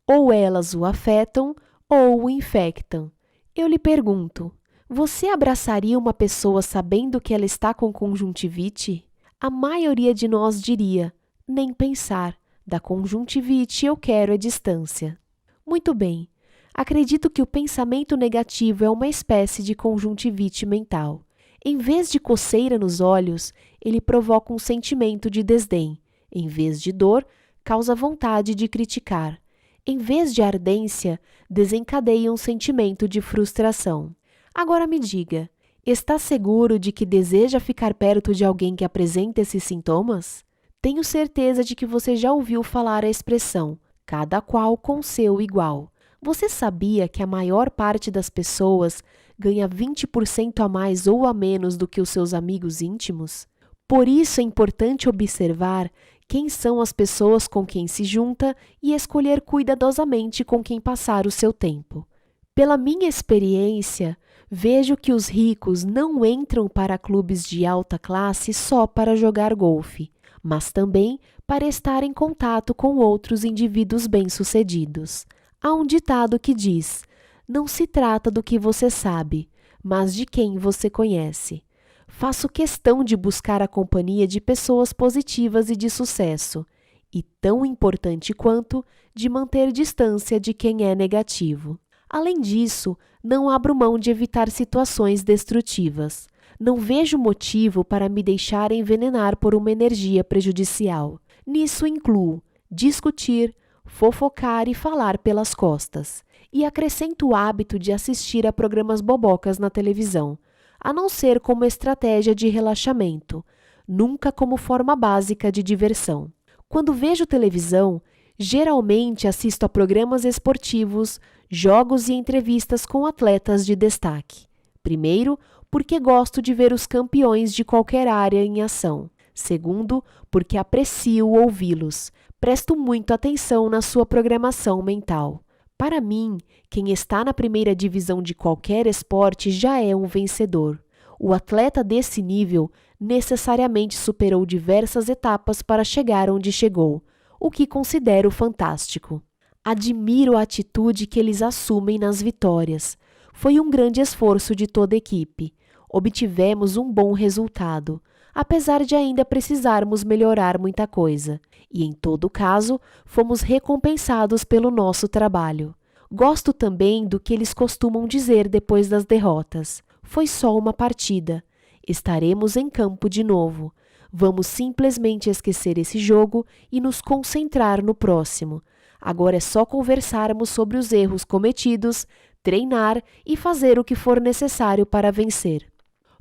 Ou elas o afetam ou o infectam. Eu lhe pergunto, você abraçaria uma pessoa sabendo que ela está com conjuntivite? A maioria de nós diria, nem pensar, da conjuntivite eu quero é distância. Muito bem, acredito que o pensamento negativo é uma espécie de conjuntivite mental. Em vez de coceira nos olhos, ele provoca um sentimento de desdém. Em vez de dor, causa vontade de criticar. Em vez de ardência, desencadeia um sentimento de frustração. Agora me diga, está seguro de que deseja ficar perto de alguém que apresenta esses sintomas? Tenho certeza de que você já ouviu falar a expressão, cada qual com seu igual. Você sabia que a maior parte das pessoas ganha 20% a mais ou a menos do que os seus amigos íntimos? Por isso é importante observar quem são as pessoas com quem se junta e escolher cuidadosamente com quem passar o seu tempo. Pela minha experiência, vejo que os ricos não entram para clubes de alta classe só para jogar golfe, mas também para estar em contato com outros indivíduos bem-sucedidos. Há um ditado que diz: não se trata do que você sabe, mas de quem você conhece. Faço questão de buscar a companhia de pessoas positivas e de sucesso, e tão importante quanto, de manter distância de quem é negativo. Além disso, não abro mão de evitar situações destrutivas. Não vejo motivo para me deixar envenenar por uma energia prejudicial. Nisso incluo discutir, fofocar e falar pelas costas. E acrescento o hábito de assistir a programas bobocas na televisão, a não ser como estratégia de relaxamento, nunca como forma básica de diversão. Quando vejo televisão, geralmente assisto a programas esportivos, jogos e entrevistas com atletas de destaque. Primeiro, porque gosto de ver os campeões de qualquer área em ação. Segundo, porque aprecio ouvi-los. Presto muita atenção na sua programação mental. Para mim, quem está na primeira divisão de qualquer esporte já é um vencedor. O atleta desse nível necessariamente superou diversas etapas para chegar onde chegou, o que considero fantástico. Admiro a atitude que eles assumem nas vitórias. Foi um grande esforço de toda a equipe. Obtivemos um bom resultado, apesar de ainda precisarmos melhorar muita coisa. E, em todo caso, fomos recompensados pelo nosso trabalho. Gosto também do que eles costumam dizer depois das derrotas. Foi só uma partida. Estaremos em campo de novo. Vamos simplesmente esquecer esse jogo e nos concentrar no próximo. Agora é só conversarmos sobre os erros cometidos, treinar e fazer o que for necessário para vencer.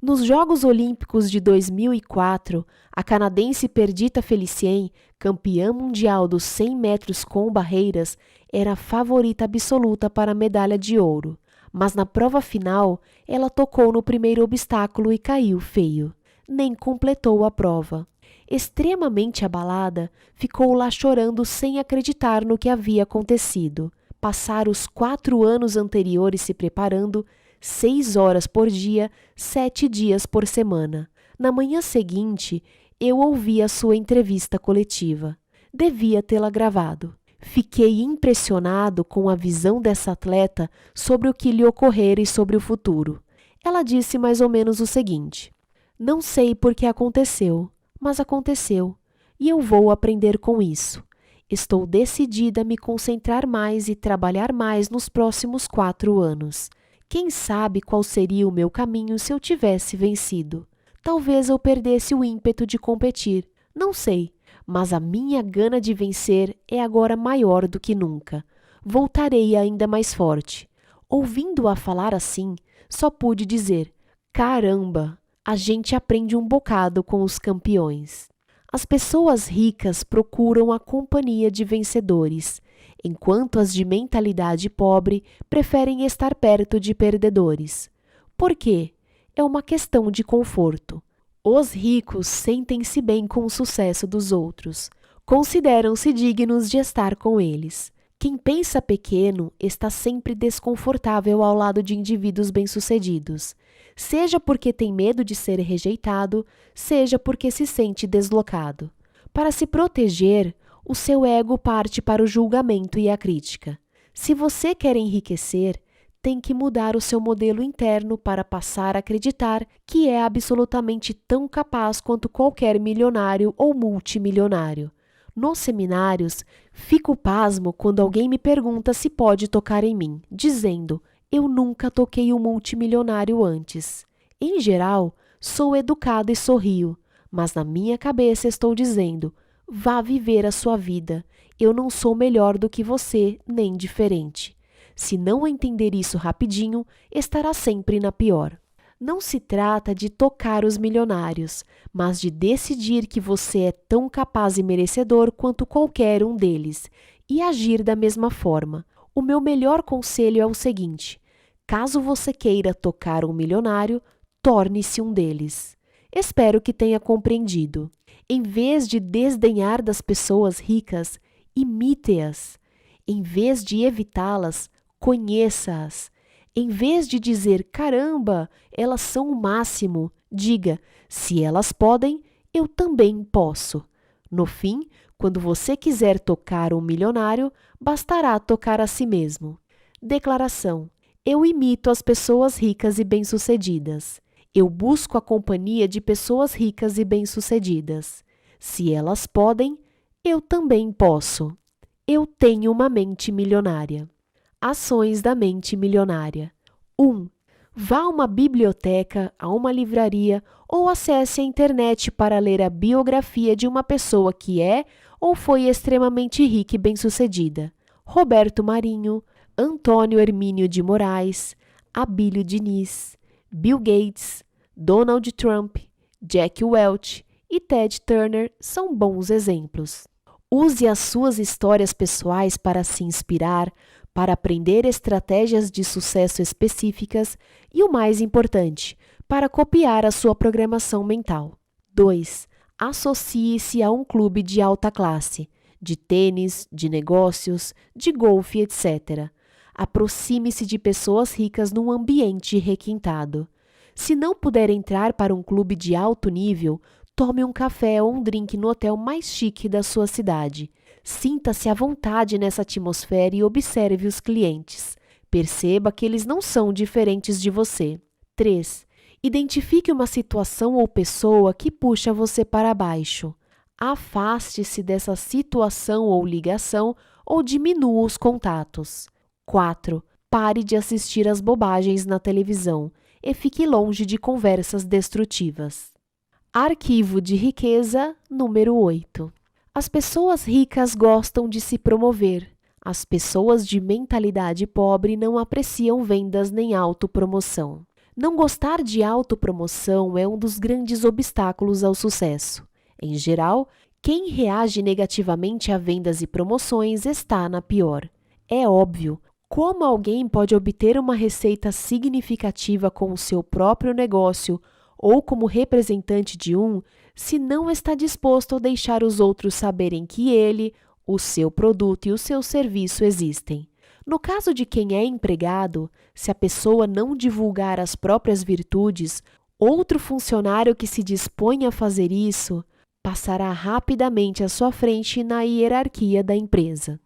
Nos Jogos Olímpicos de 2004, a canadense Perdita Felicien, campeã mundial dos 100 metros com barreiras, era a favorita absoluta para a medalha de ouro. Mas na prova final, ela tocou no primeiro obstáculo e caiu feio. Nem completou a prova. Extremamente abalada, ficou lá chorando sem acreditar no que havia acontecido. Passara os 4 anos anteriores se preparando, 6 horas por dia, 7 dias por semana. Na manhã seguinte, eu ouvi a sua entrevista coletiva. Devia tê-la gravado. Fiquei impressionado com a visão dessa atleta sobre o que lhe ocorrera e sobre o futuro. Ela disse mais ou menos o seguinte: não sei por que aconteceu, mas aconteceu, e eu vou aprender com isso. Estou decidida a me concentrar mais e trabalhar mais nos próximos 4 anos. Quem sabe qual seria o meu caminho se eu tivesse vencido? Talvez eu perdesse o ímpeto de competir, não sei, mas a minha gana de vencer é agora maior do que nunca. Voltarei ainda mais forte. Ouvindo-a falar assim, só pude dizer: caramba, a gente aprende um bocado com os campeões. As pessoas ricas procuram a companhia de vencedores, enquanto as de mentalidade pobre preferem estar perto de perdedores. Por quê? É uma questão de conforto. Os ricos sentem-se bem com o sucesso dos outros. Consideram-se dignos de estar com eles. Quem pensa pequeno está sempre desconfortável ao lado de indivíduos bem-sucedidos, seja porque tem medo de ser rejeitado, seja porque se sente deslocado. Para se proteger, o seu ego parte para o julgamento e a crítica. Se você quer enriquecer, tem que mudar o seu modelo interno para passar a acreditar que é absolutamente tão capaz quanto qualquer milionário ou multimilionário. Nos seminários, fico pasmo quando alguém me pergunta se pode tocar em mim, dizendo: eu nunca toquei um multimilionário antes. Em geral, sou educada e sorrio, mas na minha cabeça estou dizendo: vá viver a sua vida, eu não sou melhor do que você, nem diferente. Se não entender isso rapidinho, estará sempre na pior. Não se trata de tocar os milionários, mas de decidir que você é tão capaz e merecedor quanto qualquer um deles, e agir da mesma forma. O meu melhor conselho é o seguinte: caso você queira tocar um milionário, torne-se um deles. Espero que tenha compreendido. Em vez de desdenhar das pessoas ricas, imite-as. Em vez de evitá-las, conheça-as. Em vez de dizer: caramba, elas são o máximo, diga: se elas podem, eu também posso. No fim, quando você quiser tocar um milionário, bastará tocar a si mesmo. Declaração: eu imito as pessoas ricas e bem-sucedidas. Eu busco a companhia de pessoas ricas e bem-sucedidas. Se elas podem, eu também posso. Eu tenho uma mente milionária. Ações da mente milionária. 1. Vá a uma biblioteca, a uma livraria ou acesse a internet para ler a biografia de uma pessoa que é ou foi extremamente rica e bem-sucedida. Roberto Marinho, Antônio Hermínio de Moraes, Abílio Diniz, Bill Gates, Donald Trump, Jack Welch e Ted Turner são bons exemplos. Use as suas histórias pessoais para se inspirar, para aprender estratégias de sucesso específicas e, o mais importante, para copiar a sua programação mental. 2. Associe-se a um clube de alta classe, de tênis, de negócios, de golfe, etc. Aproxime-se de pessoas ricas num ambiente requintado. Se não puder entrar para um clube de alto nível, tome um café ou um drink no hotel mais chique da sua cidade. Sinta-se à vontade nessa atmosfera e observe os clientes. Perceba que eles não são diferentes de você. 3. Identifique uma situação ou pessoa que puxa você para baixo. Afaste-se dessa situação ou ligação ou diminua os contatos. 4. Pare de assistir às bobagens na televisão e fique longe de conversas destrutivas. Arquivo de riqueza número 8. As pessoas ricas gostam de se promover. As pessoas de mentalidade pobre não apreciam vendas nem autopromoção. Não gostar de autopromoção é um dos grandes obstáculos ao sucesso. Em geral, quem reage negativamente a vendas e promoções está na pior. É óbvio, como alguém pode obter uma receita significativa com o seu próprio negócio ou como representante de um, se não está disposto a deixar os outros saberem que ele, o seu produto e o seu serviço existem? No caso de quem é empregado, se a pessoa não divulgar as próprias virtudes, outro funcionário que se dispõe a fazer isso passará rapidamente à sua frente na hierarquia da empresa.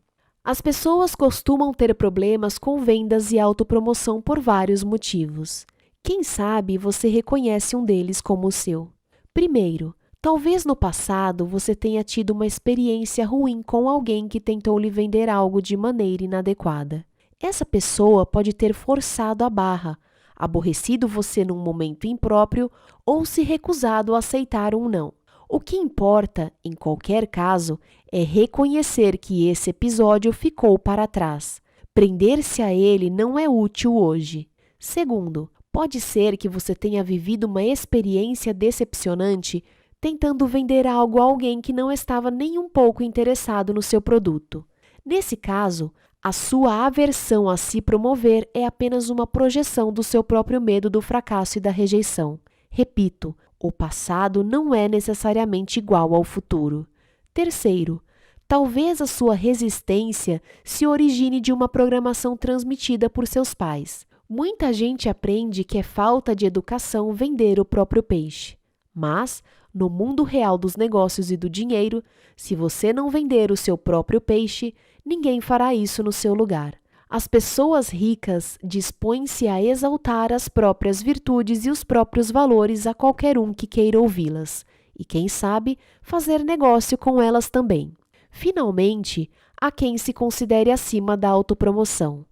As pessoas costumam ter problemas com vendas e autopromoção por vários motivos. Quem sabe você reconhece um deles como o seu. Primeiro, talvez no passado você tenha tido uma experiência ruim com alguém que tentou lhe vender algo de maneira inadequada. Essa pessoa pode ter forçado a barra, aborrecido você num momento impróprio ou se recusado a aceitar um não. O que importa, em qualquer caso, é reconhecer que esse episódio ficou para trás. Prender-se a ele não é útil hoje. Segundo, pode ser que você tenha vivido uma experiência decepcionante tentando vender algo a alguém que não estava nem um pouco interessado no seu produto. Nesse caso, a sua aversão a se promover é apenas uma projeção do seu próprio medo do fracasso e da rejeição. Repito, o passado não é necessariamente igual ao futuro. Terceiro, talvez a sua resistência se origine de uma programação transmitida por seus pais. Muita gente aprende que é falta de educação vender o próprio peixe. Mas, no mundo real dos negócios e do dinheiro, se você não vender o seu próprio peixe, ninguém fará isso no seu lugar. As pessoas ricas dispõem-se a exaltar as próprias virtudes e os próprios valores a qualquer um que queira ouvi-las, e quem sabe, fazer negócio com elas também. Finalmente, há quem se considere acima da autopromoção.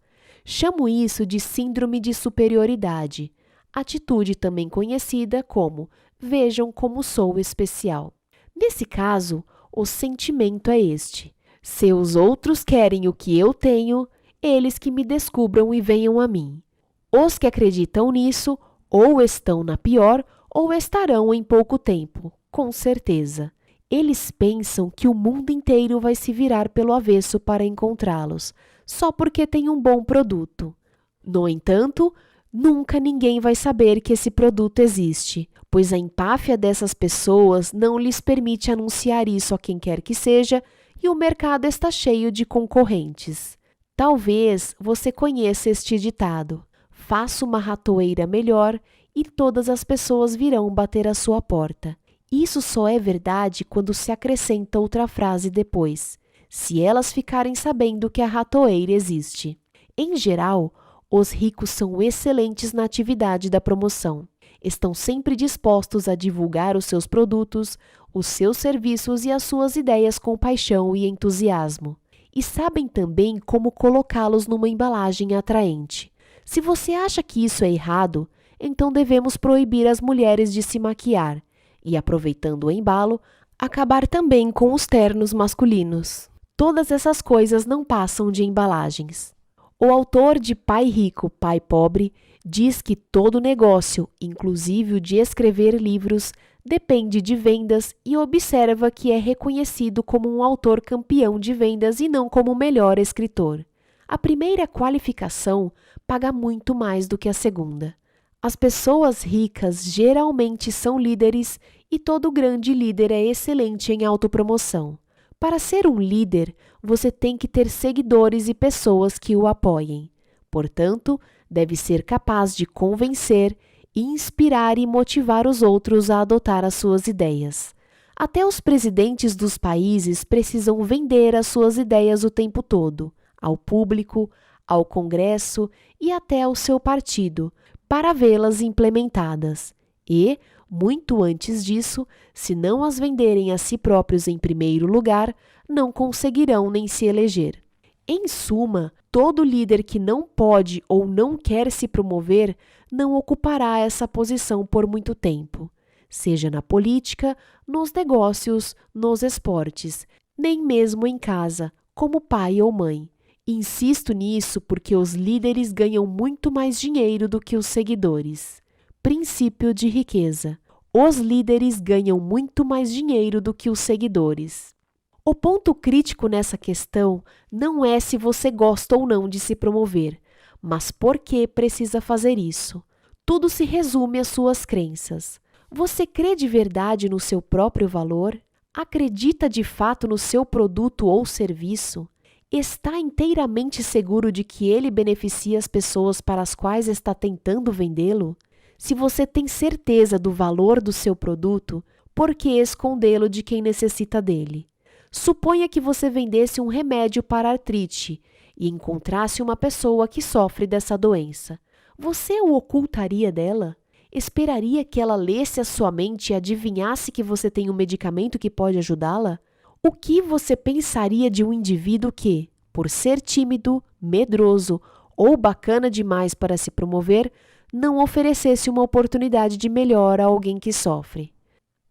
Chamo isso de síndrome de superioridade, atitude também conhecida como "vejam como sou especial". Nesse caso, o sentimento é este: se os outros querem o que eu tenho, eles que me descubram e venham a mim. Os que acreditam nisso ou estão na pior ou estarão em pouco tempo, com certeza. Eles pensam que o mundo inteiro vai se virar pelo avesso para encontrá-los, só porque tem um bom produto. No entanto, nunca ninguém vai saber que esse produto existe, pois a empáfia dessas pessoas não lhes permite anunciar isso a quem quer que seja e o mercado está cheio de concorrentes. Talvez você conheça este ditado: faça uma ratoeira melhor e todas as pessoas virão bater à sua porta. Isso só é verdade quando se acrescenta outra frase depois: se elas ficarem sabendo que a ratoeira existe. Em geral, os ricos são excelentes na atividade da promoção. Estão sempre dispostos a divulgar os seus produtos, os seus serviços e as suas ideias com paixão e entusiasmo. E sabem também como colocá-los numa embalagem atraente. Se você acha que isso é errado, então devemos proibir as mulheres de se maquiar e, aproveitando o embalo, acabar também com os ternos masculinos. Todas essas coisas não passam de embalagens. O autor de Pai Rico, Pai Pobre diz que todo negócio, inclusive o de escrever livros, depende de vendas e observa que é reconhecido como um autor campeão de vendas e não como o melhor escritor. A primeira qualificação paga muito mais do que a segunda. As pessoas ricas geralmente são líderes e todo grande líder é excelente em autopromoção. Para ser um líder, você tem que ter seguidores e pessoas que o apoiem. Portanto, deve ser capaz de convencer, inspirar e motivar os outros a adotar as suas ideias. Até os presidentes dos países precisam vender as suas ideias o tempo todo, ao público, ao Congresso e até ao seu partido, para vê-las implementadas. E, muito antes disso, se não as venderem a si próprios em primeiro lugar, não conseguirão nem se eleger. Em suma, todo líder que não pode ou não quer se promover não ocupará essa posição por muito tempo, seja na política, nos negócios, nos esportes, nem mesmo em casa, como pai ou mãe. Insisto nisso porque os líderes ganham muito mais dinheiro do que os seguidores. Princípio de riqueza. Os líderes ganham muito mais dinheiro do que os seguidores. O ponto crítico nessa questão não é se você gosta ou não de se promover, mas por que precisa fazer isso. Tudo se resume às suas crenças. Você crê de verdade no seu próprio valor? Acredita de fato no seu produto ou serviço? Está inteiramente seguro de que ele beneficia as pessoas para as quais está tentando vendê-lo? Se você tem certeza do valor do seu produto, por que escondê-lo de quem necessita dele? Suponha que você vendesse um remédio para artrite e encontrasse uma pessoa que sofre dessa doença. Você o ocultaria dela? Esperaria que ela lesse a sua mente e adivinhasse que você tem um medicamento que pode ajudá-la? O que você pensaria de um indivíduo que, por ser tímido, medroso ou bacana demais para se promover, não oferecesse uma oportunidade de melhora a alguém que sofre?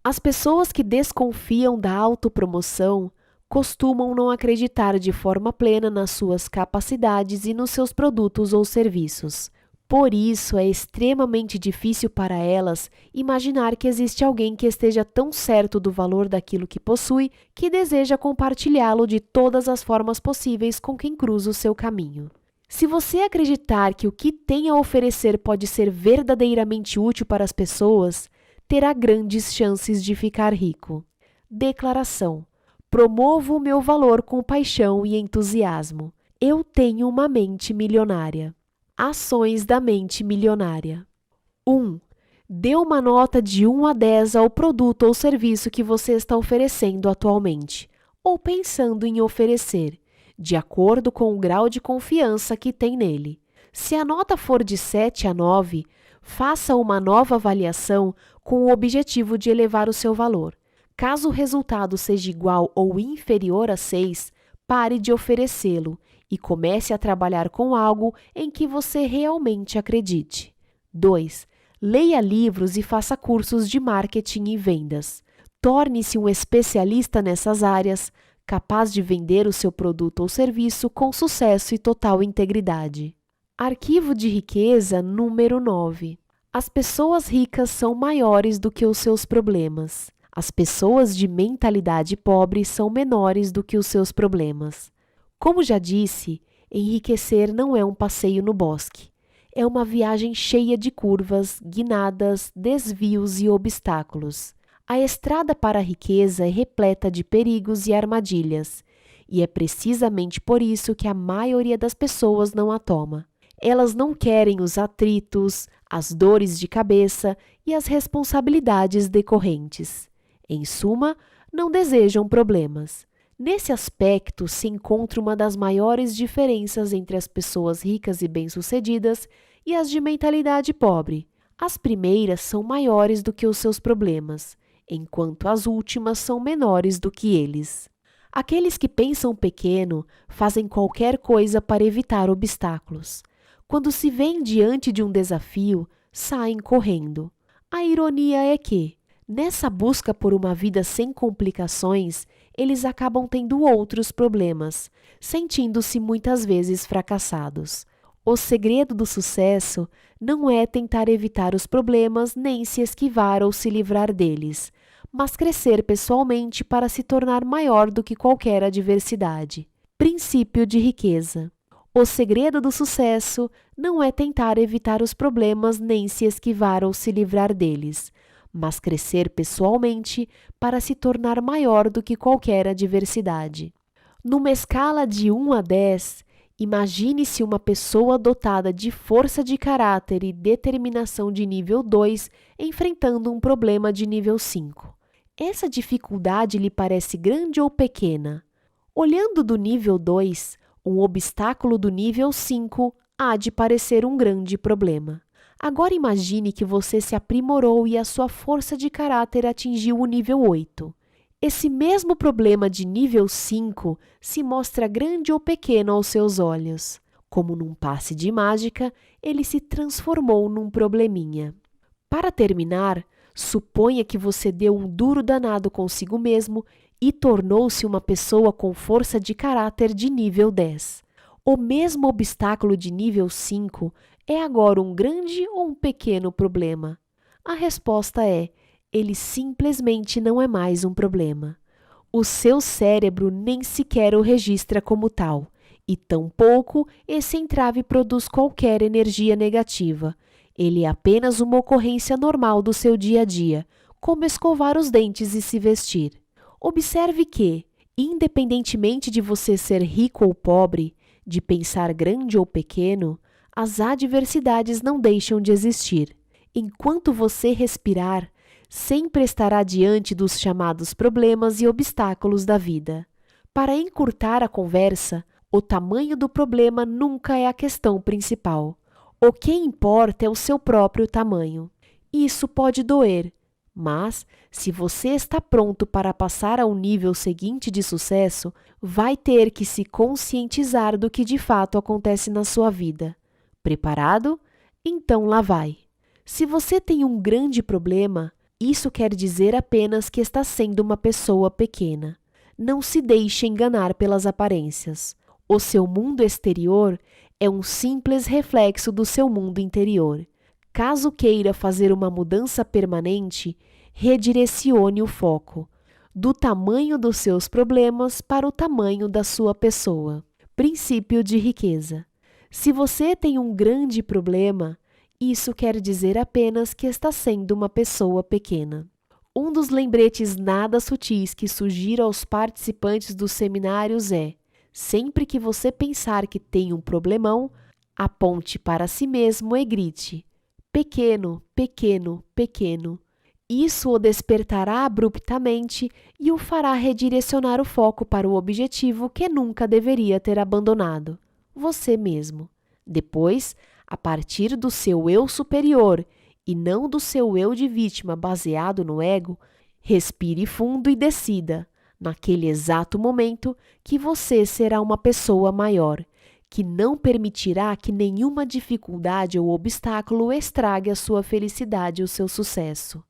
As pessoas que desconfiam da autopromoção costumam não acreditar de forma plena nas suas capacidades e nos seus produtos ou serviços. Por isso, é extremamente difícil para elas imaginar que existe alguém que esteja tão certo do valor daquilo que possui que deseja compartilhá-lo de todas as formas possíveis com quem cruza o seu caminho. Se você acreditar que o que tem a oferecer pode ser verdadeiramente útil para as pessoas, terá grandes chances de ficar rico. Declaração: promovo o meu valor com paixão e entusiasmo. Eu tenho uma mente milionária. Ações da mente milionária. 1. Dê uma nota de 1 a 10 ao produto ou serviço que você está oferecendo atualmente, ou pensando em oferecer, de acordo com o grau de confiança que tem nele. Se a nota for de 7 a 9, faça uma nova avaliação com o objetivo de elevar o seu valor. Caso o resultado seja igual ou inferior a 6, pare de oferecê-lo e comece a trabalhar com algo em que você realmente acredite. 2. Leia livros e faça cursos de marketing e vendas. Torne-se um especialista nessas áreas, capaz de vender o seu produto ou serviço com sucesso e total integridade. Arquivo de riqueza número 9. As pessoas ricas são maiores do que os seus problemas. As pessoas de mentalidade pobre são menores do que os seus problemas. Como já disse, enriquecer não é um passeio no bosque. É uma viagem cheia de curvas, guinadas, desvios e obstáculos. A estrada para a riqueza é repleta de perigos e armadilhas, e é precisamente por isso que a maioria das pessoas não a toma. Elas não querem os atritos, as dores de cabeça e as responsabilidades decorrentes. Em suma, não desejam problemas. Nesse aspecto se encontra uma das maiores diferenças entre as pessoas ricas e bem-sucedidas e as de mentalidade pobre. As primeiras são maiores do que os seus problemas, enquanto as últimas são menores do que eles. Aqueles que pensam pequeno fazem qualquer coisa para evitar obstáculos. Quando se veem diante de um desafio, saem correndo. A ironia é que, nessa busca por uma vida sem complicações, eles acabam tendo outros problemas, sentindo-se muitas vezes fracassados. O segredo do sucesso não é tentar evitar os problemas nem se esquivar ou se livrar deles, mas crescer pessoalmente para se tornar maior do que qualquer adversidade. Princípio de riqueza. O segredo do sucesso não é tentar evitar os problemas nem se esquivar ou se livrar deles, mas crescer pessoalmente para se tornar maior do que qualquer adversidade. Numa escala de 1 a 10, imagine-se uma pessoa dotada de força de caráter e determinação de nível 2 enfrentando um problema de nível 5. Essa dificuldade lhe parece grande ou pequena? Olhando do nível 2, um obstáculo do nível 5 há de parecer um grande problema. Agora imagine que você se aprimorou e a sua força de caráter atingiu o nível 8. Esse mesmo problema de nível 5 se mostra grande ou pequeno aos seus olhos. Como num passe de mágica, ele se transformou num probleminha. Para terminar, suponha que você deu um duro danado consigo mesmo e tornou-se uma pessoa com força de caráter de nível 10. O mesmo obstáculo de nível 5 é agora um grande ou um pequeno problema? A resposta é: ele simplesmente não é mais um problema. O seu cérebro nem sequer o registra como tal, e tampouco esse entrave produz qualquer energia negativa. Ele é apenas uma ocorrência normal do seu dia a dia, como escovar os dentes e se vestir. Observe que, independentemente de você ser rico ou pobre, de pensar grande ou pequeno, as adversidades não deixam de existir. Enquanto você respirar, sempre estará diante dos chamados problemas e obstáculos da vida. Para encurtar a conversa, o tamanho do problema nunca é a questão principal. O que importa é o seu próprio tamanho. Isso pode doer, mas, se você está pronto para passar ao nível seguinte de sucesso, vai ter que se conscientizar do que de fato acontece na sua vida. Preparado? Então lá vai. Se você tem um grande problema, isso quer dizer apenas que está sendo uma pessoa pequena. Não se deixe enganar pelas aparências. O seu mundo exterior é um simples reflexo do seu mundo interior. Caso queira fazer uma mudança permanente, redirecione o foco do tamanho dos seus problemas para o tamanho da sua pessoa. Princípio de riqueza. Se você tem um grande problema, isso quer dizer apenas que está sendo uma pessoa pequena. Um dos lembretes nada sutis que sugiro aos participantes dos seminários é: sempre que você pensar que tem um problemão, aponte para si mesmo e grite: pequeno, pequeno, pequeno. Isso o despertará abruptamente e o fará redirecionar o foco para o objetivo que nunca deveria ter abandonado: você mesmo. Depois, a partir do seu eu superior e não do seu eu de vítima baseado no ego, respire fundo e decida, naquele exato momento, que você será uma pessoa maior, que não permitirá que nenhuma dificuldade ou obstáculo estrague a sua felicidade e o seu sucesso.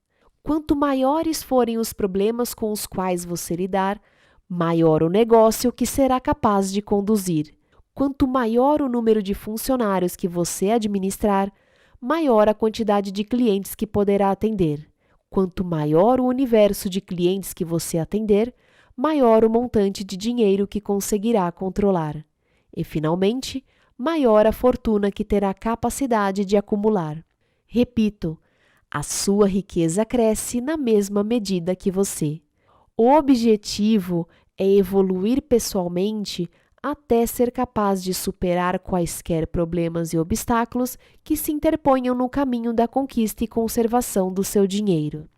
Quanto maiores forem os problemas com os quais você lidar, maior o negócio que será capaz de conduzir. Quanto maior o número de funcionários que você administrar, maior a quantidade de clientes que poderá atender. Quanto maior o universo de clientes que você atender, maior o montante de dinheiro que conseguirá controlar. E, finalmente, maior a fortuna que terá capacidade de acumular. Repito, a sua riqueza cresce na mesma medida que você. O objetivo é evoluir pessoalmente até ser capaz de superar quaisquer problemas e obstáculos que se interponham no caminho da conquista e conservação do seu dinheiro.